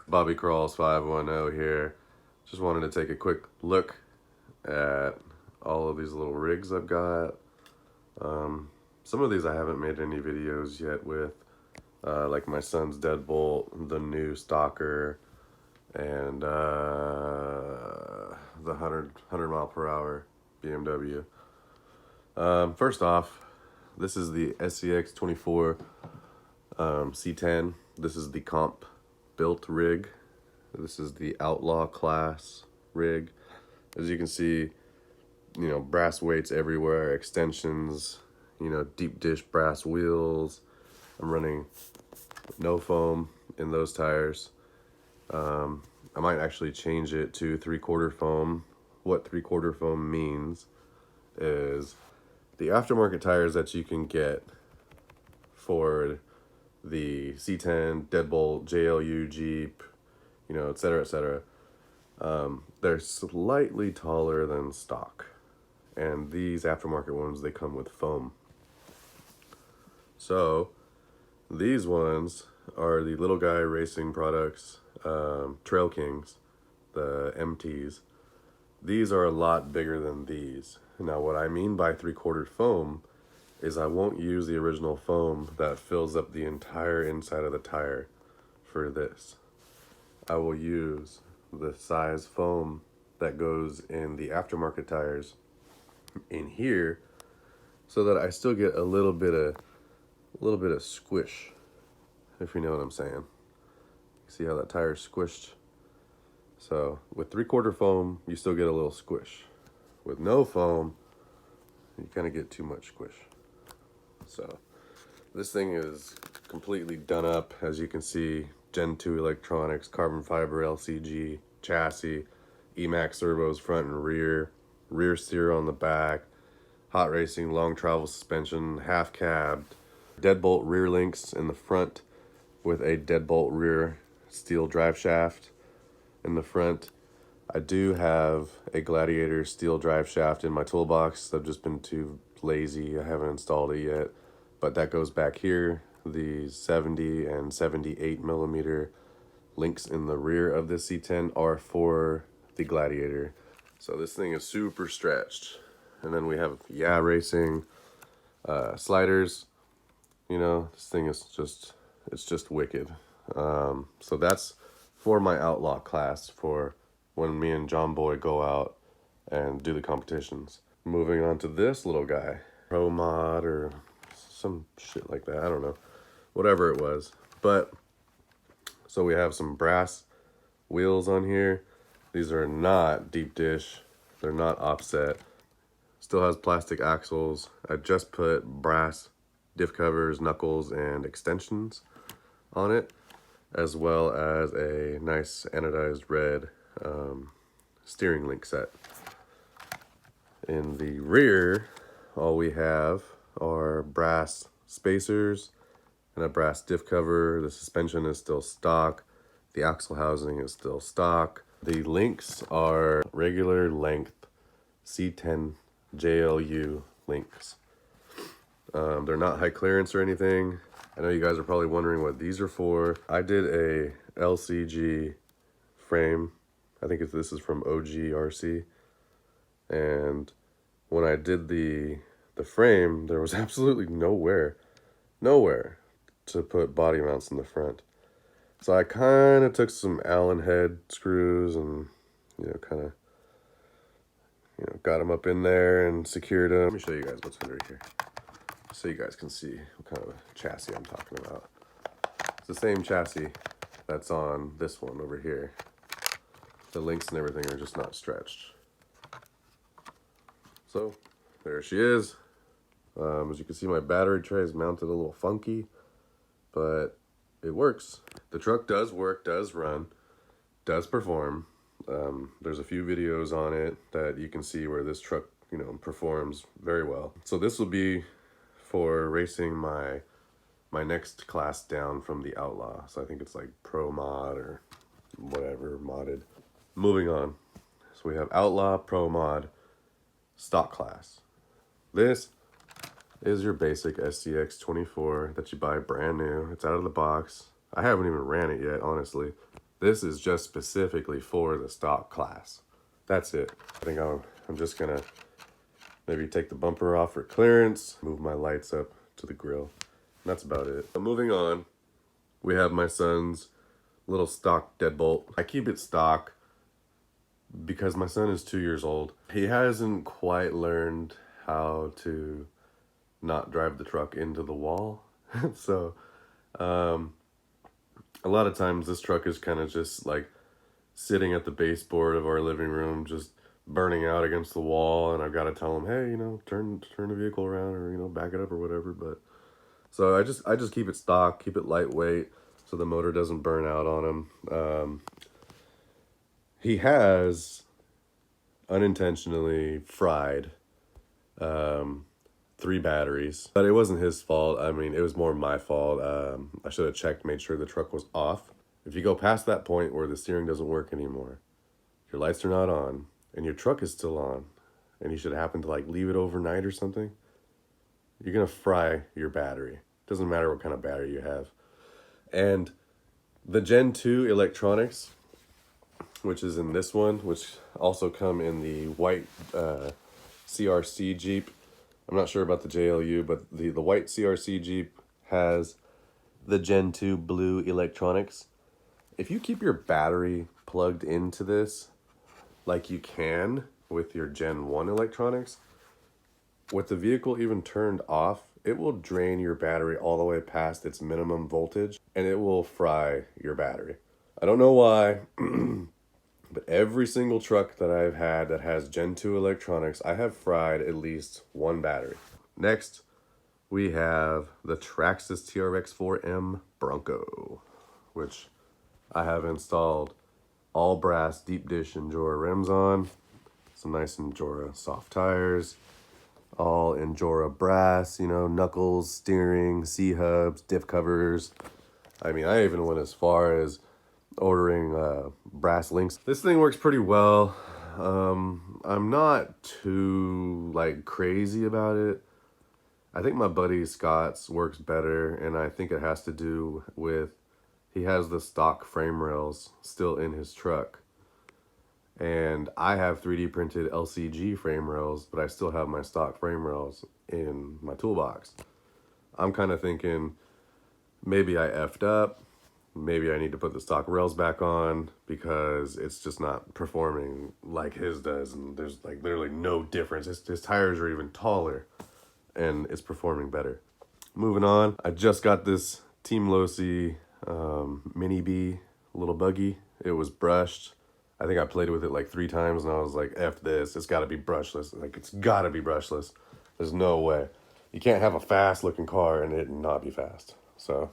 Bobby Crawls 510 here. Just wanted to take a quick look at all of these little rigs I've got. Some of these I haven't made any videos yet with, like my son's deadbolt, the new Stalker, and the 100 mile per hour BMW. First off, this is the SCX 24 C10. This is the comp built rig. This is the outlaw class rig. As you can see, brass weights everywhere, extensions, deep dish brass wheels. I'm running no foam in those tires. I might actually change it to 3/4 foam. What 3/4 foam means is the aftermarket tires that you can get for the C10, deadbolt, JLU, Jeep, etc., etc. They're slightly taller than stock. And these aftermarket ones, they come with foam. So these ones are the Little Guy Racing Products Trail Kings, the MTs. These are a lot bigger than these. Now what I mean by 3/4 foam is I won't use the original foam that fills up the entire inside of the tire for this. I will use the size foam that goes in the aftermarket tires in here, so that I still get a little bit of squish, if you know what I'm saying. See how that tire is squished? So with 3/4 foam, you still get a little squish. With no foam, you kind of get too much squish. So this thing is completely done up. As you can see, Gen 2 electronics, carbon fiber LCG, chassis, Emax servos front and rear steer on the back, hot racing, long travel suspension, half cabbed, deadbolt rear links in the front with a deadbolt rear steel drive shaft in the front. I do have a Gladiator steel drive shaft in my toolbox. I've just been too lazy. I haven't installed it yet. But that goes back here. The 70 and 78 millimeter links in the rear of the C10 are for the Gladiator. So this thing is super stretched. And then we have Racing sliders. This thing is just wicked. So that's for my outlaw class, for when me and John Boy go out and do the competitions. Moving on to this little guy, Pro Mod or some shit like that, I don't know, whatever it was. But so we have some brass wheels on here. These are not deep dish, they're not offset. Still has plastic axles. I just put brass diff covers, knuckles, and extensions on it, as well as a nice anodized red steering link set. In the rear, all we have are brass spacers and a brass diff cover. The suspension is still stock. The axle housing is still stock. The links are regular length C10 JLU links. They're not high clearance or anything. I know you guys are probably wondering what these are for. I did a LCG frame. I think this is from OGRC. And when I did the frame, there was absolutely nowhere to put body mounts in the front. So I kind of took some Allen head screws and, got them up in there and secured them. Let me show you guys what's under here, so you guys can see what kind of a chassis I'm talking about. It's the same chassis that's on this one over here. The links and everything are just not stretched. So there she is. As you can see, my battery tray is mounted a little funky, but it works. The truck does work, does run, does perform. There's a few videos on it that you can see where this truck, performs very well. So this will be for racing my next class down from the Outlaw. So I think it's like Pro Mod or whatever modded. Moving on. So we have Outlaw, Pro Mod, stock class. This is your basic SCX 24 that you buy brand new. It's out of the box. I haven't even ran it yet, honestly. This is just specifically for the stock class. That's it. I think I'm just gonna maybe take the bumper off for clearance, move my lights up to the grill. And that's about it. But moving on, we have my son's little stock deadbolt. I keep it stock because my son is 2 years old. He hasn't quite learned how to not drive the truck into the wall. So a lot of times this truck is kind of just like sitting at the baseboard of our living room, just burning out against the wall, and I've got to tell him, hey, turn the vehicle around, or back it up or whatever. But so I just keep it stock, keep it lightweight, so the motor doesn't burn out on him. He has unintentionally fried 3 batteries, but it wasn't his fault. I mean, it was more my fault. I should have checked, made sure the truck was off. If you go past that point where the steering doesn't work anymore, your lights are not on, and your truck is still on, and you should happen to like leave it overnight or something, you're gonna fry your battery. Doesn't matter what kind of battery you have. And the Gen 2 electronics, which is in this one, which also come in the white CRC Jeep. I'm not sure about the JLU, but the white CRC Jeep has the Gen 2 blue electronics. If you keep your battery plugged into this, like you can with your Gen 1 electronics, with the vehicle even turned off, it will drain your battery all the way past its minimum voltage, and it will fry your battery. I don't know why, but every single truck that I've had that has Gen 2 electronics, I have fried at least one battery. Next, we have the Traxxas TRX4M Bronco, which I have installed all brass deep dish Endura rims on, some nice Endura soft tires, all Endura brass, knuckles, steering, C-hubs, diff covers. I mean, I even went as far as ordering brass links. This thing works pretty well. I'm not too crazy about it. I think my buddy Scott's works better, and I think it has to do with he has the stock frame rails still in his truck. And I have 3D printed LCG frame rails, but I still have my stock frame rails in my toolbox. I'm kind of thinking maybe I effed up. Maybe I need to put the stock rails back on because it's just not performing like his does. And there's literally no difference. His tires are even taller and it's performing better. Moving on, I just got this Team Losi Mini B little buggy. It was brushed. I think I played with it 3 times and I was like, F this, it's gotta be brushless. It's gotta be brushless. There's no way. You can't have a fast looking car and it not be fast. So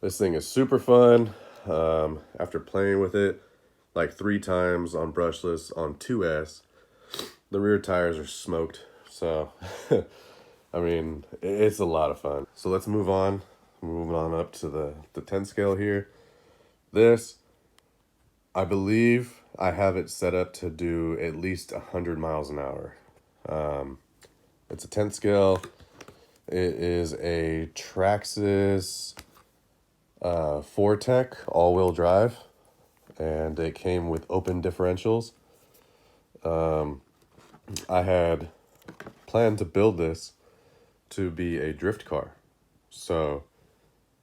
this thing is super fun. After playing with it 3 times on brushless on 2S, the rear tires are smoked. So, I mean, it's a lot of fun. So let's move on. Moving on up to the 10 scale here. This, I believe I have it set up to do at least 100 miles an hour. It's a 10 scale. It is a Traxxas Fortec all-wheel drive, and it came with open differentials. I had planned to build this to be a drift car, so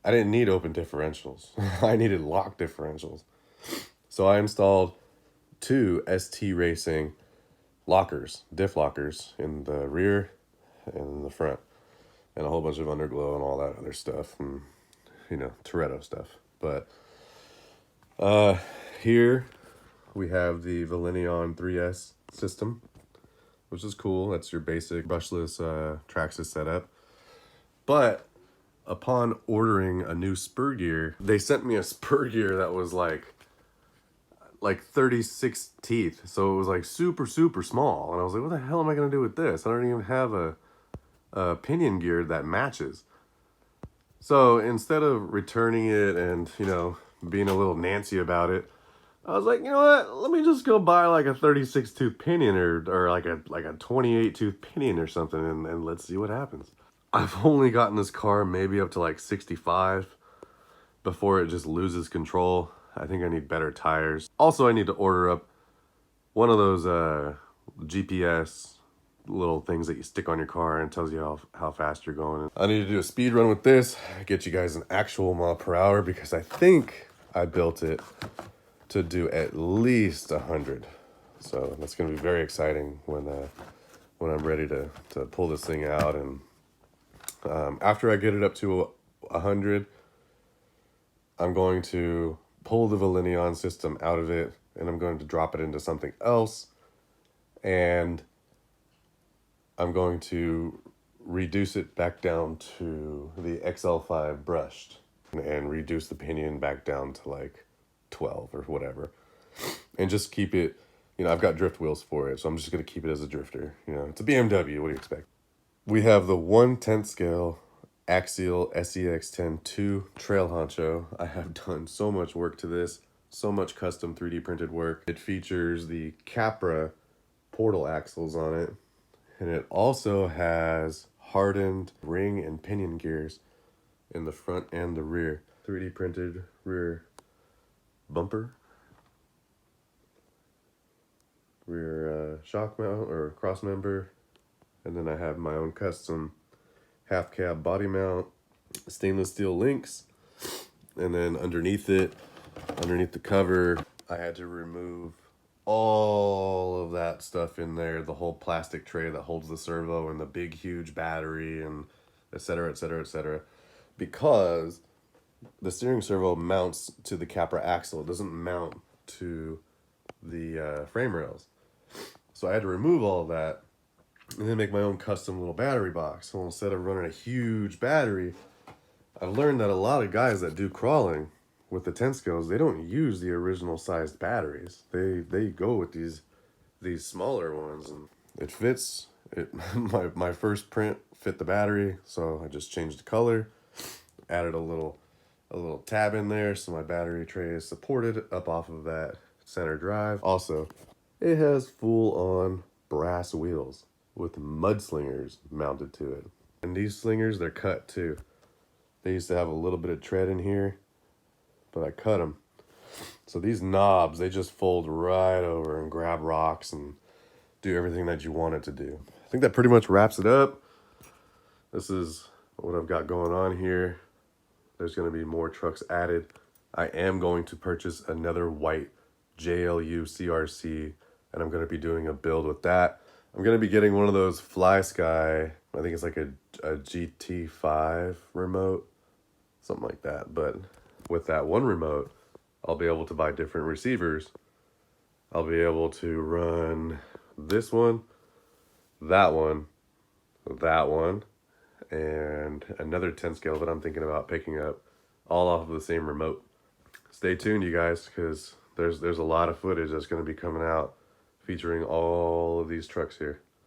I didn't need open differentials. I needed lock differentials. So I installed 2 ST Racing lockers, diff lockers, in the rear and in the front, and a whole bunch of underglow and all that other stuff, and Toretto stuff. But here we have the Valenion 3S system, which is cool. That's your basic brushless Traxxas setup. But upon ordering a new spur gear, they sent me a spur gear that was like 36 teeth. So it was super, super small. And I was like, what the hell am I going to do with this? I don't even have a pinion gear that matches. So instead of returning it and, being a little Nancy about it, I was like, you know what? Let me just go buy a 36 tooth pinion or like a 28 tooth pinion or something, and let's see what happens. I've only gotten this car maybe up to 65 before it just loses control. I think I need better tires. Also, I need to order up one of those GPS little things that you stick on your car and tells you how fast you're going. I need to do a speed run with this, get you guys an actual mile per hour, because I think I built it to do at least 100. So that's going to be very exciting when I'm ready to pull this thing out. And after I get it up to 100, I'm going to pull the Valinion system out of it, and I'm going to drop it into something else, and I'm going to reduce it back down to the XL5 brushed and reduce the pinion back down to like 12 or whatever, and just keep it, you know, I've got drift wheels for it, so I'm just going to keep it as a drifter. You know, it's a BMW, what do you expect? We have the 1/10 scale Axial SEX-10-2 trail honcho. I have done so much work to this, so much custom 3D printed work. It features the Capra portal axles on it, and it also has hardened ring and pinion gears in the front and the rear. 3D printed rear bumper, rear shock mount or cross member, and then I have my own custom half cab body mount, stainless steel links, and then underneath it, underneath the cover, I had to remove all of that stuff in there, the whole plastic tray that holds the servo and the big huge battery and etc, etc, etc, because the steering servo mounts to the Capra axle. It doesn't mount to the frame rails. So I had to remove all of that and then make my own custom little battery box. So instead of running a huge battery, I've learned that a lot of guys that do crawling with the 10 scales, they don't use the original sized batteries. They go with these smaller ones, and it fits. My first print fit the battery, so I just changed the color, added a little tab in there so my battery tray is supported up off of that center drive. Also, it has full on brass wheels with mudslingers mounted to it. And these slingers, they're cut too. They used to have a little bit of tread in here, but I cut them. So these knobs, they just fold right over and grab rocks and do everything that you want it to do. I think that pretty much wraps it up. This is what I've got going on here. There's going to be more trucks added. I am going to purchase another white JLU CRC, and I'm going to be doing a build with that. I'm going to be getting one of those Fly Sky, I think it's like a GT5 remote, something like that. But with that one remote, I'll be able to buy different receivers. I'll be able to run this one, that one, and another 10 scale that I'm thinking about picking up, all off of the same remote. Stay tuned, you guys, because there's a lot of footage that's going to be coming out featuring all of these trucks here.